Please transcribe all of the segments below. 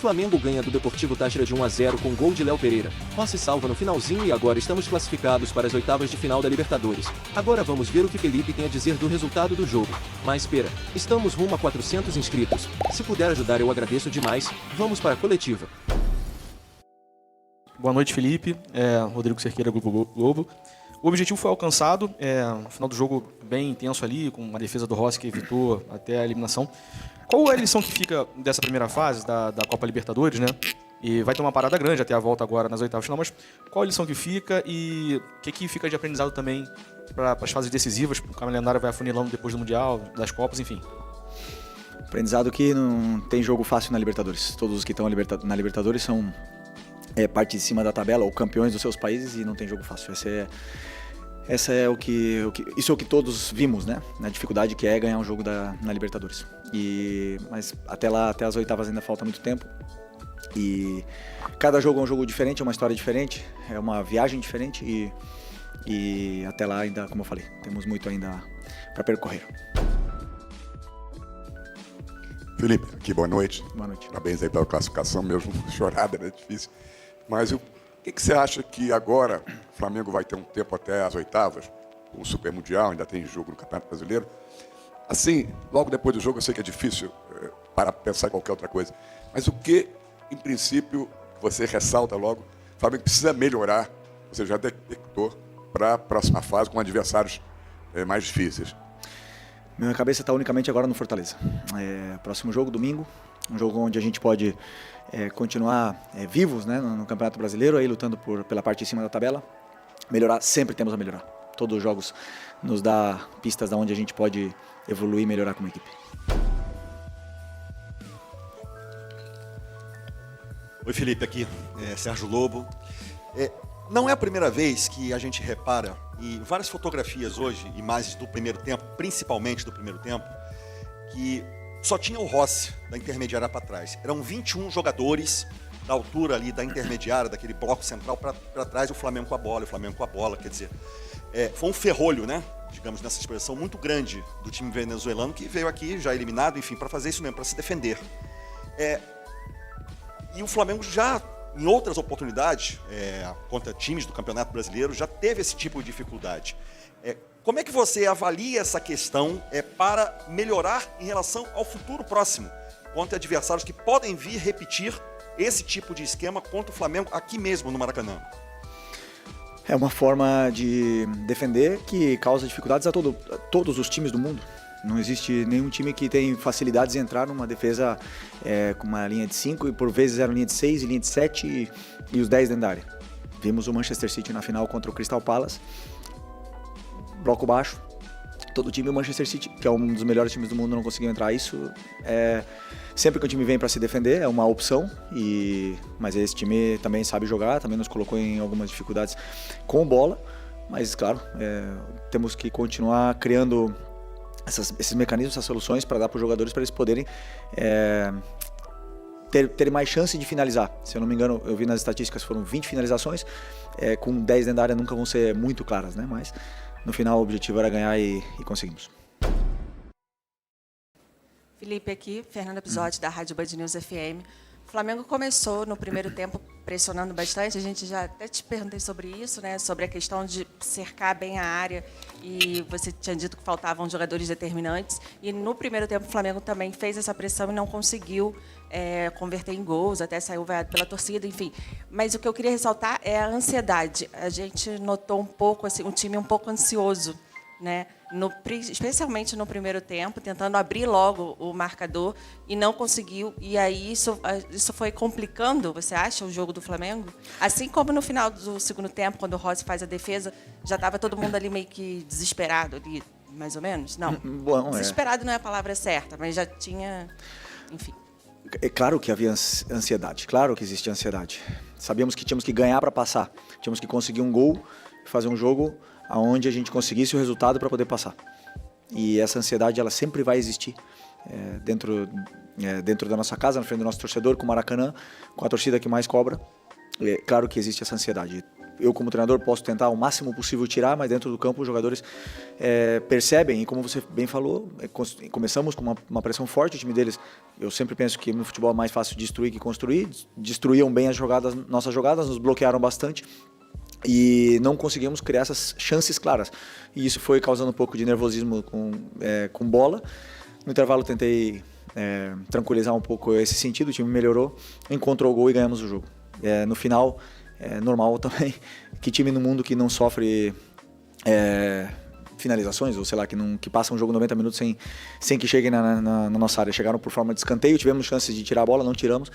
Flamengo ganha do Deportivo Táchira de 1-0 com gol de Léo Pereira. Rossi salva no finalzinho e agora estamos classificados para as oitavas de final da Libertadores. Agora vamos ver o que Felipe tem a dizer do resultado do jogo. Mas espera, estamos rumo a 400 inscritos. Se puder ajudar eu agradeço demais. Vamos para a coletiva. Boa noite, Felipe. Rodrigo Cerqueira, Grupo Globo. O objetivo foi alcançado, no final do jogo bem intenso ali, com uma defesa do Rossi que evitou até a eliminação. Qual é a lição que fica dessa primeira fase da Copa Libertadores, né? E vai ter uma parada grande até a volta agora nas oitavas de final, mas qual a lição que fica e o que fica de aprendizado também para as fases decisivas? O calendário vai afunilando depois do Mundial, das Copas, enfim. Aprendizado que não tem jogo fácil na Libertadores. Todos os que estão na Libertadores são parte de cima da tabela ou campeões dos seus países e não tem jogo fácil. Isso é o que todos vimos, né? Na dificuldade que é ganhar um jogo na Libertadores. Mas até lá, até as oitavas ainda falta muito tempo. E cada jogo é um jogo diferente, é uma história diferente, é uma viagem diferente e até lá ainda, como eu falei, temos muito ainda para percorrer. Felipe, aqui, boa noite. Boa noite. Parabéns aí pela classificação, mesmo chorada, né? Difícil. Mas o que você acha que agora o Flamengo vai ter um tempo até as oitavas, o Super Mundial, ainda tem jogo no Campeonato Brasileiro? Assim, logo depois do jogo, eu sei que é difícil para pensar em qualquer outra coisa, mas o que, em princípio, você ressalta logo, o Flamengo precisa melhorar, você já detectou, para a próxima fase com adversários mais difíceis? Minha cabeça está unicamente agora no Fortaleza. Próximo jogo, domingo, um jogo onde a gente pode continuar vivos, né, no Campeonato Brasileiro, aí lutando pela parte de cima da tabela. Melhorar, sempre temos a melhorar. Todos os jogos nos dá pistas de onde a gente pode evoluir e melhorar como equipe. Oi, Felipe, aqui, Sérgio Lobo. Não é a primeira vez que a gente repara em várias fotografias hoje, imagens do primeiro tempo, principalmente do primeiro tempo, que só tinha o Rossi da intermediária para trás. Eram 21 jogadores da altura ali da intermediária, daquele bloco central para trás, o Flamengo com a bola, quer dizer, foi um ferrolho, né? Digamos, nessa expressão muito grande do time venezuelano que veio aqui já eliminado, enfim, para fazer isso mesmo, para se defender. E o Flamengo já, em outras oportunidades, contra times do Campeonato Brasileiro, já teve esse tipo de dificuldade. Como é que você avalia essa questão para melhorar em relação ao futuro próximo, contra adversários que podem vir repetir esse tipo de esquema contra o Flamengo aqui mesmo no Maracanã? É uma forma de defender que causa dificuldades a todos os times do mundo. Não existe nenhum time que tem facilidades em entrar numa defesa com uma linha de 5 e por vezes era linha de 6 e linha de 7 e os 10 dentro da área. Vimos o Manchester City na final contra o Crystal Palace, bloco baixo, todo time, o Manchester City, que é um dos melhores times do mundo, não conseguiu entrar. Isso sempre que o time vem para se defender é uma opção, mas esse time também sabe jogar, também nos colocou em algumas dificuldades com bola, mas claro, temos que continuar criando esses mecanismos, essas soluções para dar para os jogadores, para eles poderem ter mais chance de finalizar. Se eu não me engano, eu vi nas estatísticas, foram 20 finalizações, com 10 dentro da área nunca vão ser muito claras, né? Mas no final o objetivo era ganhar e conseguimos. Felipe aqui, Fernanda Pisotti, da Rádio Band News FM. O Flamengo começou no primeiro tempo pressionando bastante, a gente já até te perguntei sobre isso, né? Sobre a questão de cercar bem a área, e você tinha dito que faltavam jogadores determinantes, e no primeiro tempo o Flamengo também fez essa pressão e não conseguiu converter em gols, até saiu vaiado pela torcida, enfim. Mas o que eu queria ressaltar é a ansiedade. A gente notou um pouco, assim, um time um pouco ansioso, né? Especialmente no primeiro tempo, tentando abrir logo o marcador e não conseguiu. E aí isso foi complicando, você acha, o jogo do Flamengo? Assim como no final do segundo tempo, quando o Rossi faz a defesa, já estava todo mundo ali meio que desesperado, ali, mais ou menos? Não, Bom, desesperado não é a palavra certa, mas já tinha, enfim. É claro que havia ansiedade, claro que existia ansiedade. Sabíamos que tínhamos que ganhar para passar, tínhamos que conseguir um gol e fazer um jogo onde a gente conseguisse o resultado para poder passar. E essa ansiedade, ela sempre vai existir dentro da nossa casa, na frente do nosso torcedor, com o Maracanã, com a torcida que mais cobra. É claro que existe essa ansiedade. eu como treinador posso tentar o máximo possível tirar, mas dentro do campo os jogadores percebem, e como você bem falou, começamos com uma pressão forte, o time deles, eu sempre penso que no futebol é mais fácil destruir que construir, destruíam bem as jogadas, nossas jogadas, nos bloquearam bastante, e não conseguimos criar essas chances claras. E isso foi causando um pouco de nervosismo com bola. No intervalo tentei tranquilizar um pouco esse sentido, o time melhorou, encontrou o gol e ganhamos o jogo. No final, é normal também que time no mundo que não sofre finalizações, ou sei lá, que passa um jogo 90 minutos sem que cheguem na nossa área. Chegaram por forma de escanteio, tivemos chances de tirar a bola, não tiramos,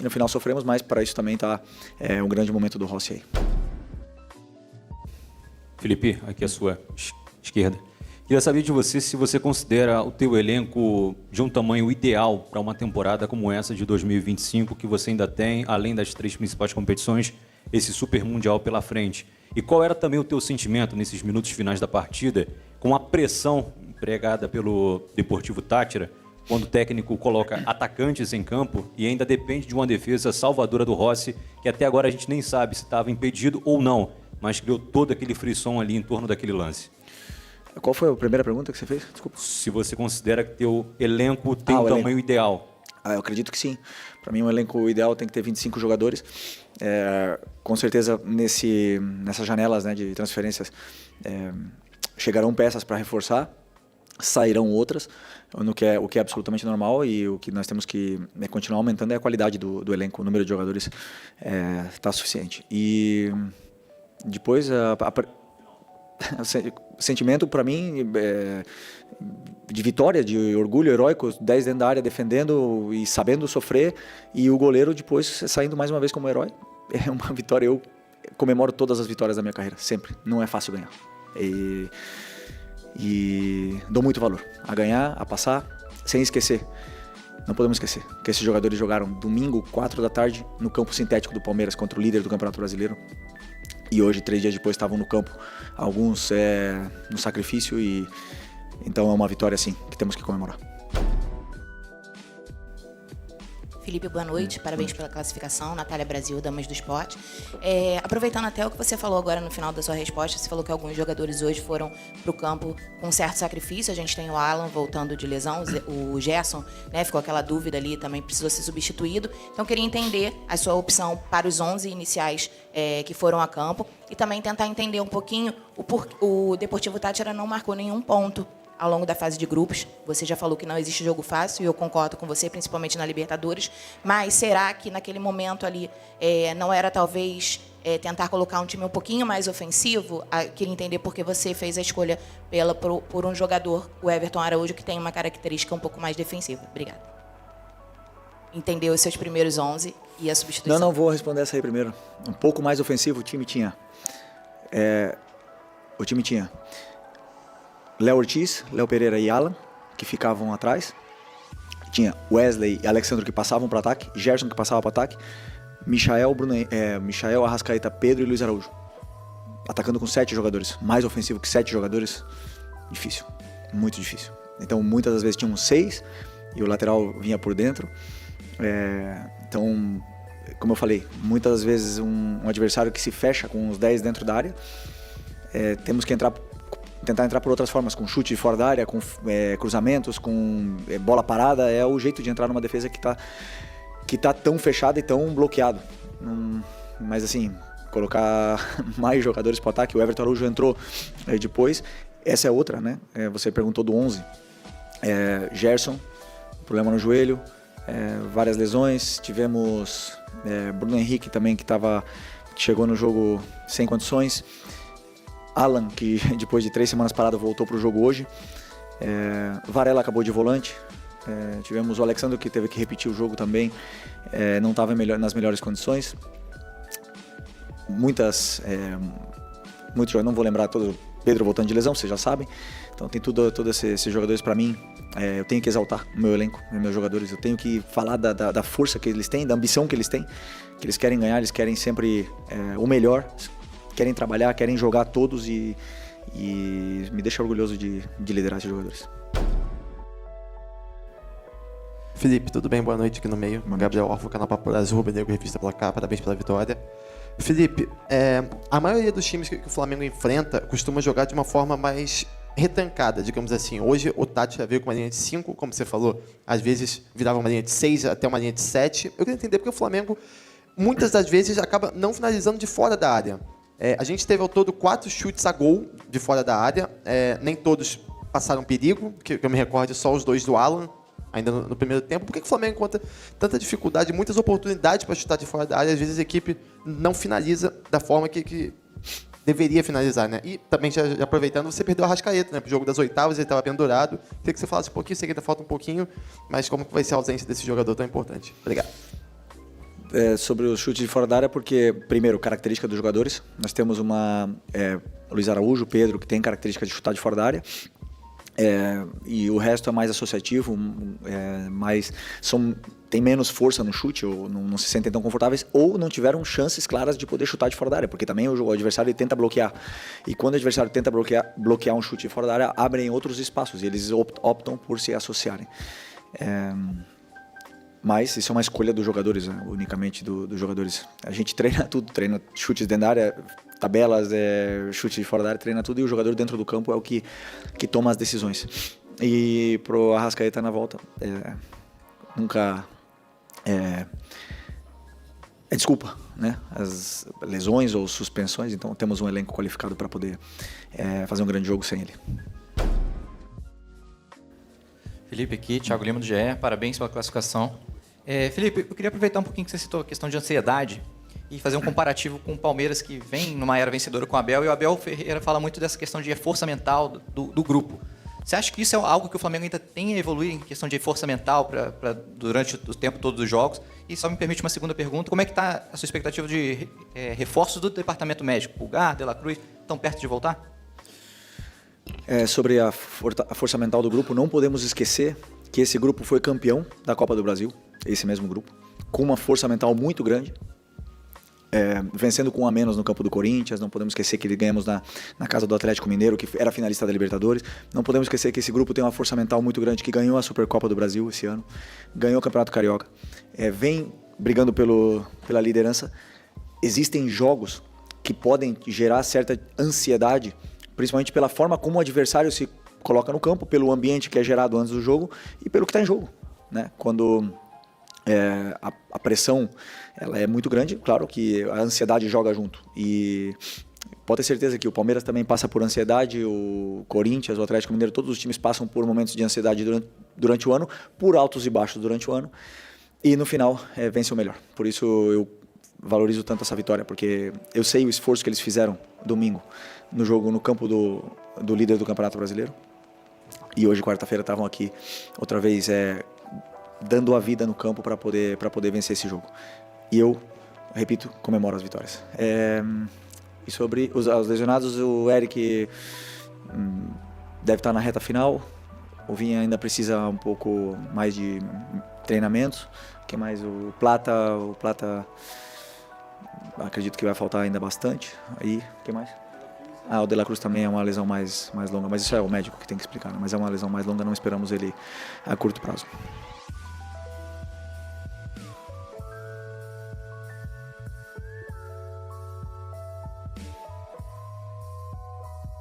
e no final sofremos, mas para isso também está um grande momento do Rossi aí. Felipe, aqui à sua esquerda. Queria saber de você se você considera o teu elenco de um tamanho ideal para uma temporada como essa de 2025, que você ainda tem, além das 3 principais competições, esse Super Mundial pela frente. E qual era também o teu sentimento nesses minutos finais da partida, com a pressão empregada pelo Deportivo Táchira, quando o técnico coloca atacantes em campo e ainda depende de uma defesa salvadora do Rossi, que até agora a gente nem sabe se estava impedido ou não, mas criou todo aquele frisson ali em torno daquele lance. Qual foi a primeira pergunta que você fez? Desculpa. Se você considera que teu elenco tem um tamanho ideal. Eu acredito que sim. Para mim, um elenco ideal tem que ter 25 jogadores. Com certeza, nessas janelas, né, de transferências, chegarão peças para reforçar, sairão outras, o que é absolutamente normal, e o que nós temos que continuar aumentando é a qualidade do elenco. O número de jogadores está suficiente. E depois, o sentimento para mim de vitória, de orgulho heróico, 10 dentro da área defendendo e sabendo sofrer, e o goleiro depois saindo mais uma vez como herói. É uma vitória, eu comemoro todas as vitórias da minha carreira, sempre. Não é fácil ganhar. E dou muito valor a ganhar, a passar, sem esquecer. Não podemos esquecer que esses jogadores jogaram domingo, 4 da tarde, no campo sintético do Palmeiras contra o líder do Campeonato Brasileiro. E hoje, 3 dias depois, estavam no campo, alguns no sacrifício, e então é uma vitória, sim, que temos que comemorar. Felipe, boa noite. Parabéns pela classificação. Natália Brasil, Damas do Esporte. Aproveitando até o que você falou agora no final da sua resposta, você falou que alguns jogadores hoje foram para o campo com certo sacrifício. A gente tem o Alan voltando de lesão, o Gerson, né, ficou aquela dúvida ali, também precisou ser substituído. Então, queria entender a sua opção para os 11 iniciais que foram a campo, e também tentar entender um pouquinho o Deportivo Táchira não marcou nenhum ponto ao longo da fase de grupos. Você já falou que não existe jogo fácil, e eu concordo com você, principalmente na Libertadores, mas será que naquele momento ali não era talvez tentar colocar um time um pouquinho mais ofensivo? Queria entender por que você fez a escolha por um jogador, o Everton Araújo, que tem uma característica um pouco mais defensiva. Obrigada. Entendeu os seus primeiros 11 e a substituição? Não, vou responder essa aí primeiro. Um pouco mais ofensivo o time tinha. Léo Ortiz, Léo Pereira e Alan, que ficavam atrás. Tinha Wesley e Alexandre, que passavam para ataque. Gerson, que passava para ataque. Michael, Arrascaeta, Pedro e Luiz Araújo. Atacando com 7 jogadores. Mais ofensivo que 7 jogadores, difícil. Muito difícil. Então, muitas das vezes tinham 6 e o lateral vinha por dentro. Então, como eu falei, muitas das vezes um adversário que se fecha com os 10 dentro da área, temos que tentar entrar por outras formas, com chute de fora da área, com cruzamentos, com bola parada. É o jeito de entrar numa defesa que tá tão fechada e tão bloqueado. Mas assim, colocar mais jogadores para o ataque. O Everton Araújo entrou depois. Essa é outra, né? Você perguntou do 11. Gerson, problema no joelho, várias lesões. Tivemos Bruno Henrique também, que chegou no jogo sem condições. Alan, que depois de 3 semanas parado voltou para o jogo hoje. Varela acabou de volante. Tivemos o Alexandre, que teve que repetir o jogo também. Não estava nas melhores condições. Muitos jogadores, não vou lembrar todo. Pedro voltando de lesão, vocês já sabem. Então tem todos esses jogadores para mim. Eu tenho que exaltar o meu elenco, os meus jogadores. Eu tenho que falar da força que eles têm, da ambição que eles têm. Que eles querem ganhar, eles querem sempre o melhor. Querem trabalhar, querem jogar todos, e me deixa orgulhoso de liderar esses jogadores. Felipe, tudo bem? Boa noite aqui no meio. Gabriel Orfo, canal Papo Brasil, Rubro Negro, Revista Placar, parabéns pela vitória. Felipe, a maioria dos times que o Flamengo enfrenta costuma jogar de uma forma mais retrancada, digamos assim. Hoje o Tati já veio com uma linha de 5, como você falou, às vezes virava uma linha de 6 até uma linha de 7. Eu queria entender porque o Flamengo, muitas das vezes, acaba não finalizando de fora da área. A gente teve ao todo 4 chutes a gol de fora da área, nem todos passaram perigo, que eu me recordo só os 2 do Alan, ainda no primeiro tempo. Por que o Flamengo encontra tanta dificuldade, muitas oportunidades para chutar de fora da área, às vezes a equipe não finaliza da forma que deveria finalizar, né? E também, já aproveitando, você perdeu a Arrascaeta, né? Pro jogo das oitavas, ele estava pendurado. Queria que você falasse um pouquinho, sei que ainda falta um pouquinho, mas como que vai ser a ausência desse jogador tão importante? Obrigado. Sobre o chute de fora da área, porque, primeiro, característica dos jogadores. Nós temos Luiz Araújo, Pedro, que tem característica de chutar de fora da área. E o resto é mais associativo, tem menos força no chute, ou não se sentem tão confortáveis, ou não tiveram chances claras de poder chutar de fora da área, porque também o adversário tenta bloquear. E quando o adversário tenta bloquear um chute de fora da área, abrem outros espaços e eles optam por se associarem. Mas isso é uma escolha dos jogadores, né? Unicamente dos jogadores. A gente treina tudo, treina chutes dentro da área, tabelas, chute de fora da área, treina tudo, e o jogador dentro do campo é o que toma as decisões. E pro Arrascaeta na volta, nunca é desculpa, né? As lesões ou suspensões, então temos um elenco qualificado para poder fazer um grande jogo sem ele. Felipe aqui, Thiago Lima do GE, parabéns pela classificação. Felipe, eu queria aproveitar um pouquinho que você citou a questão de ansiedade e fazer um comparativo com o Palmeiras, que vem numa era vencedora com o Abel, e o Abel Ferreira fala muito dessa questão de força mental do grupo. Você acha que isso é algo que o Flamengo ainda tem a evoluir em questão de força mental durante o tempo todo dos jogos? E só me permite uma segunda pergunta, como é que está a sua expectativa de reforços do departamento médico? Pulgar, De La Cruz, estão perto de voltar? Sobre a força mental do grupo, não podemos esquecer que esse grupo foi campeão da Copa do Brasil, esse mesmo grupo, com uma força mental muito grande, vencendo com 1 a menos no campo do Corinthians. Não podemos esquecer que ganhamos na casa do Atlético Mineiro, que era finalista da Libertadores. Não podemos esquecer que esse grupo tem uma força mental muito grande, que ganhou a Supercopa do Brasil esse ano, ganhou o Campeonato Carioca, vem brigando pela liderança. Existem jogos que podem gerar certa ansiedade, principalmente pela forma como o adversário se coloca no campo, pelo ambiente que é gerado antes do jogo e pelo que está em jogo, né? Quando a pressão ela é muito grande, claro que a ansiedade joga junto. E pode ter certeza que o Palmeiras também passa por ansiedade, o Corinthians, o Atlético Mineiro, todos os times passam por momentos de ansiedade durante o ano, por altos e baixos durante o ano, e no final vence o melhor. Por isso eu valorizo tanto essa vitória, porque eu sei o esforço que eles fizeram domingo no jogo no campo do líder do Campeonato Brasileiro, e hoje, quarta-feira, estavam aqui outra vez dando a vida no campo para poder vencer esse jogo. E eu, repito, comemoro as vitórias. E sobre os lesionados, o Eric deve estar na reta final. O Vinha ainda precisa um pouco mais de treinamento. O que mais? O Plata acredito que vai faltar ainda bastante. Aí, o que mais? O De La Cruz também é uma lesão mais longa, mas isso é o médico que tem que explicar, né? Mas é uma lesão mais longa, não esperamos ele a curto prazo.